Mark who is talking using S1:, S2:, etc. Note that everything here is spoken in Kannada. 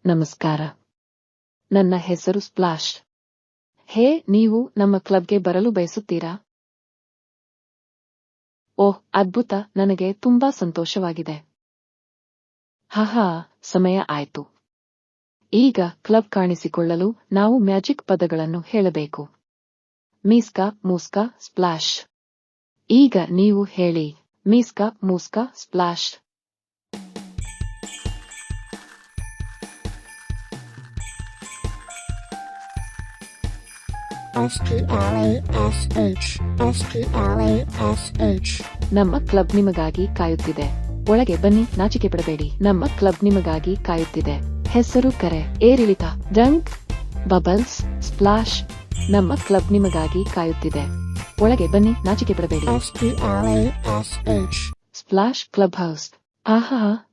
S1: ನಮಸ್ಕಾರ. ನನ್ನ ಹೆಸರು ಸ್ಪ್ಲಾಶ್. ಹೇ, ನೀವು ನಮ್ಮ ಕ್ಲಬ್ಗೆ ಬರಲು ಬಯಸುತ್ತೀರಾ? ಓಹ್, ಅದ್ಭುತ, ನನಗೆ ತುಂಬಾ ಸಂತೋಷವಾಗಿದೆ. ಹಾಹಾ, ಸಮಯ ಆಯ್ತು. ಈಗ ಕ್ಲಬ್ ಕಾಣಿಸಿಕೊಳ್ಳಲು ನಾವು ಮ್ಯಾಜಿಕ್ ಪದಗಳನ್ನು ಹೇಳಬೇಕು. ಮೀಸ್ಕಾ, ಮೂಸ್ಕಾ, ಸ್ಪ್ಲಾಶ್. ಈಗ ನೀವು ಹೇಳಿ, ಮೀಸ್ಕಾ, ಮೂಸ್ಕಾ, ಸ್ಪ್ಲಾಶ್.
S2: SPLASH SPLASH.
S1: ನಮ್ಮ ಕ್ಲಬ್ ನಿಮಗಾಗಿ ಕಾಯುತ್ತಿದೆ. ಒಳಗೆ ಬನ್ನಿ, ನಾಚಿಕೆ ಪಡಬೇಡಿ. ನಮ್ಮ ಕ್ಲಬ್ ನಿಮಗಾಗಿ ಕಾಯುತ್ತಿದೆ. ಹೆಸರು, ಕರೆ, ಏರಿಳಿತ, ಡ್ರಂಕ್, ಬಬಲ್ಸ್, ಸ್ಪ್ಲಾಶ್. ನಮ್ಮ ಕ್ಲಬ್ ನಿಮಗಾಗಿ ಕಾಯುತ್ತಿದೆ. ಒಳಗೆ ಬನ್ನಿ, ನಾಚಿಕೆ ಪಡಬೇಡಿ.
S2: SPLASH.
S1: Splash club house. ಆಹಾ,